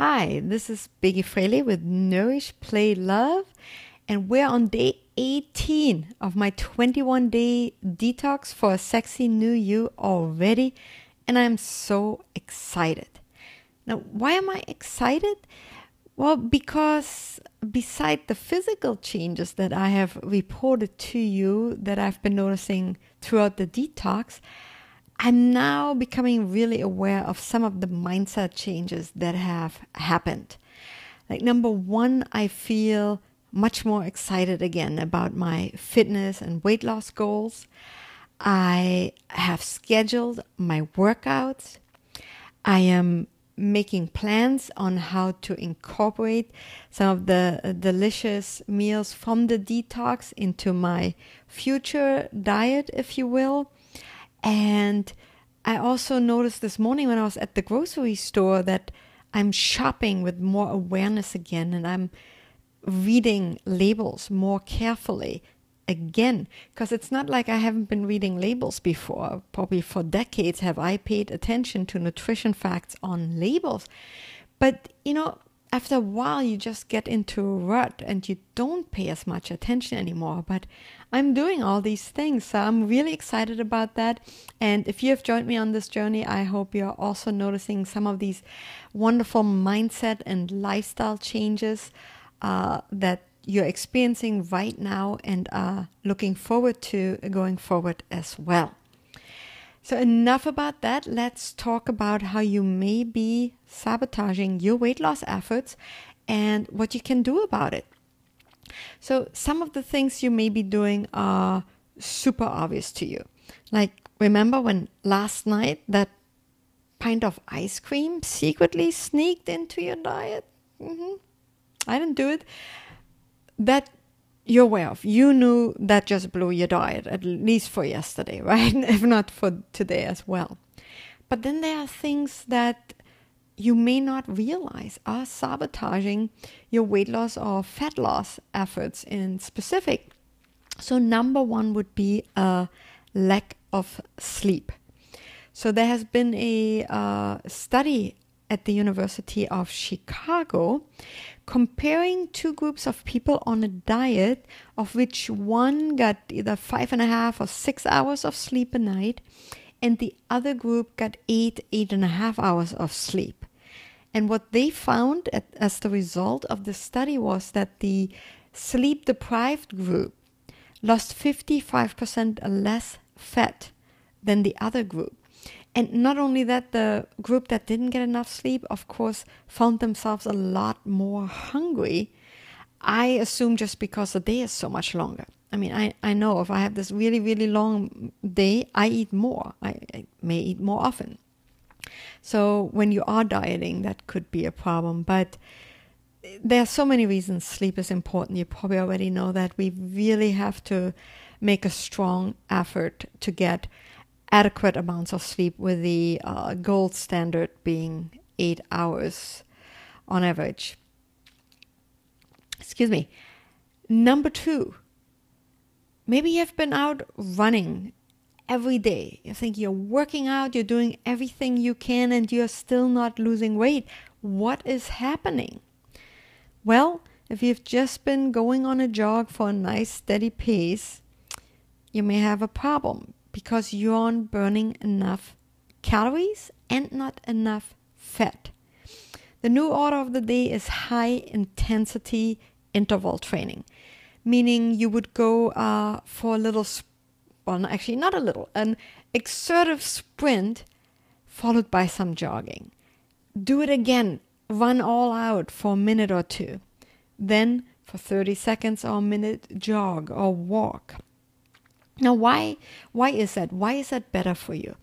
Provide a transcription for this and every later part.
Hi, this is Biggie Fraley with Nourish, Play, Love, and we're on day 18 of my 21-day detox for a sexy new you already, and I'm so excited. Now, why am I excited? Well, because beside the physical changes that I have reported to you that I've been noticing throughout the detox, I'm now becoming really aware of some of the mindset changes that have happened. Like, number one, I feel much more excited again about my fitness and weight loss goals. I have scheduled my workouts. I am making plans on how to incorporate some of the delicious meals from the detox into my future diet, if you will. And I also noticed this morning when I was at the grocery store that I'm shopping with more awareness again, and I'm reading labels more carefully again, because it's not like I haven't been reading labels before. Probably for decades have I paid attention to nutrition facts on labels. But, after a while, you just get into a rut and you don't pay as much attention anymore. But I'm doing all these things, so I'm really excited about that. And if you have joined me on this journey, I hope you're also noticing some of these wonderful mindset and lifestyle changes that you're experiencing right now and are looking forward to going forward as well. So enough about that. Let's talk about how you may be sabotaging your weight loss efforts and what you can do about it. So some of the things you may be doing are super obvious to you. Like, remember when last night that pint of ice cream secretly sneaked into your diet? I didn't do it. That you're aware of. You knew that just blew your diet, at least for yesterday, right? If not for today as well. But then there are things that you may not realize are sabotaging your weight loss or fat loss efforts in specific. So number one would be a lack of sleep. So there has been a study at the University of Chicago comparing two groups of people on a diet of which one got either 5.5 or 6 hours of sleep a night, and the other group got 8.5 hours of sleep. And what they found as the result of the study was that the sleep-deprived group lost 55% less fat than the other group. And not only that, the group that didn't get enough sleep, of course, found themselves a lot more hungry. I assume just because the day is so much longer. I mean, I know if I have this really, really long day, I eat more. I may eat more often. So when you are dieting, that could be a problem. But there are so many reasons sleep is important. You probably already know that. We really have to make a strong effort to get adequate amounts of sleep, with the gold standard being 8 hours on average. Excuse me. Number two, maybe you've been out running every day. You think you're working out, you're doing everything you can, and you're still not losing weight. What is happening? Well, if you've just been going on a jog for a nice steady pace, you may have a problem, because you aren't burning enough calories and not enough fat. The new order of the day is high intensity interval training, meaning you would go for a little, well, actually not a little, an exertive sprint followed by some jogging. Do it again, run all out for a minute or two. Then for 30 seconds or a minute, jog or walk. Now, why is that? Why is that better for you?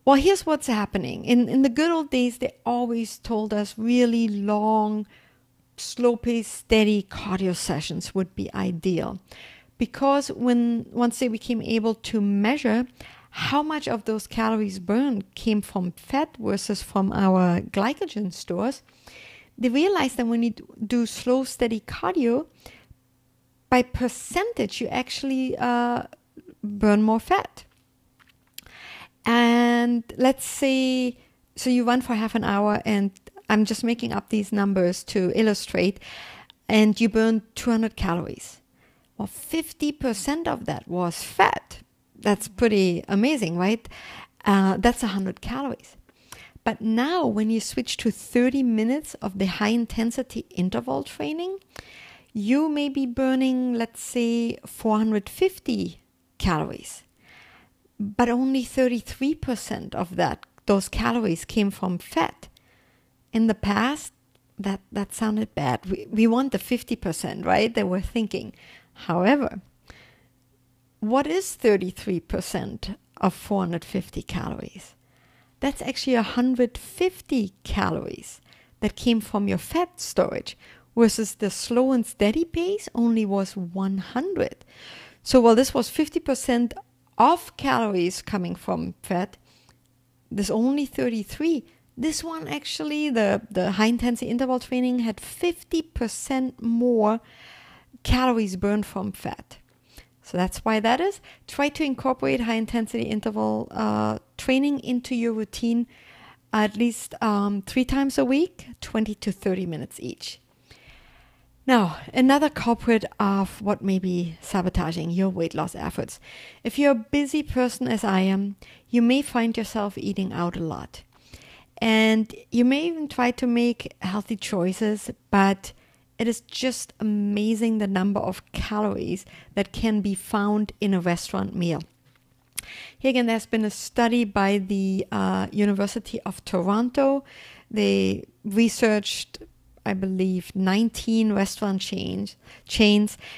Well, here's what's happening. In the good old days, they always told us really long, slow-paced, steady cardio sessions would be ideal. Because once they became able to measure how much of those calories burned came from fat versus from our glycogen stores, they realized that when you do slow, steady cardio, by percentage, you actually burn more fat. And let's say, so you run for half an hour, and I'm just making up these numbers to illustrate, and you burned 200 calories. Well, 50% of that was fat. That's pretty amazing, right? That's 100 calories. But now when you switch to 30 minutes of the high intensity interval training, you may be burning, let's say, 450 calories. But only 33% of those calories came from fat. In the past, that sounded bad. We want the 50%, right? That we're thinking. However, what is 33% of 450 calories? That's actually 150 calories that came from your fat storage, versus the slow and steady pace only was 100. So while this was 50% of calories coming from fat, there's only 33. This one actually, the high intensity interval training, had 50% more calories burned from fat. So that's why that is. Try to incorporate high intensity interval training into your routine at least 3 times a week, 20 to 30 minutes each. Now, another culprit of what may be sabotaging your weight loss efforts. If you're a busy person as I am, you may find yourself eating out a lot. And you may even try to make healthy choices, but it is just amazing the number of calories that can be found in a restaurant meal. Here again, there's been a study by the University of Toronto. They researched, I believe, 19 restaurant chains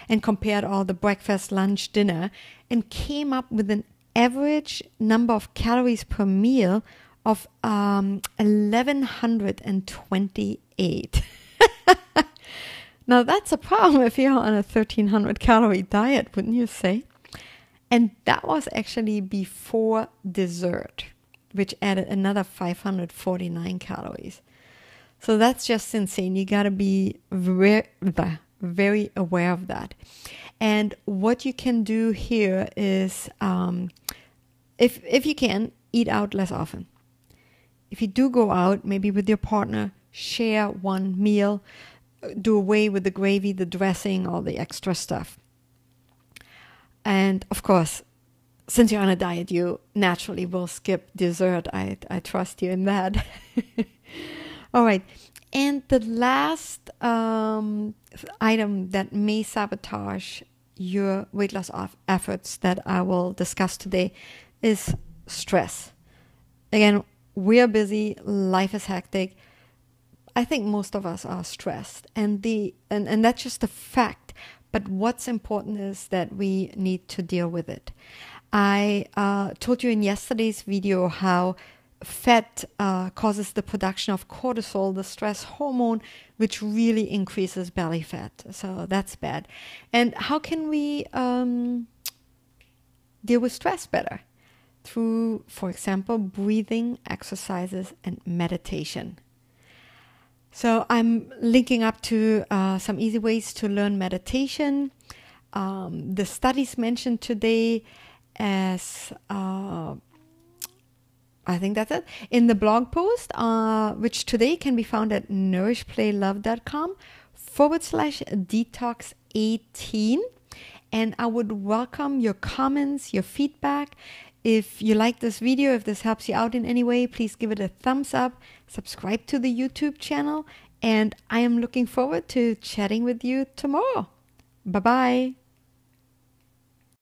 and compared all the breakfast, lunch, dinner, and came up with an average number of calories per meal of 1,128. Now that's a problem if you're on a 1,300 calorie diet, wouldn't you say? And that was actually before dessert, which added another 549 calories. So that's just insane. You got to be very aware of that. And what you can do here is, if you can, eat out less often. If you do go out, maybe with your partner, share one meal, do away with the gravy, the dressing, all the extra stuff. And of course, since you're on a diet, you naturally will skip dessert. I trust you in that. All right. And the last item that may sabotage your weight loss efforts that I will discuss today is stress. Again, we are busy, life is hectic. I think most of us are stressed, and that's just a fact. But what's important is that we need to deal with it. I told you in yesterday's video how fat causes the production of cortisol, the stress hormone, which really increases belly fat. So that's bad. And how can we deal with stress better? Through, for example, breathing exercises and meditation. So I'm linking up to some easy ways to learn meditation. The studies mentioned today as, I think that's it, in the blog post, which today can be found at nourishplaylove.com/detox18. And I would welcome your comments, your feedback. If you like this video, if this helps you out in any way, please give it a thumbs up, subscribe to the YouTube channel, and I am looking forward to chatting with you tomorrow. Bye-bye.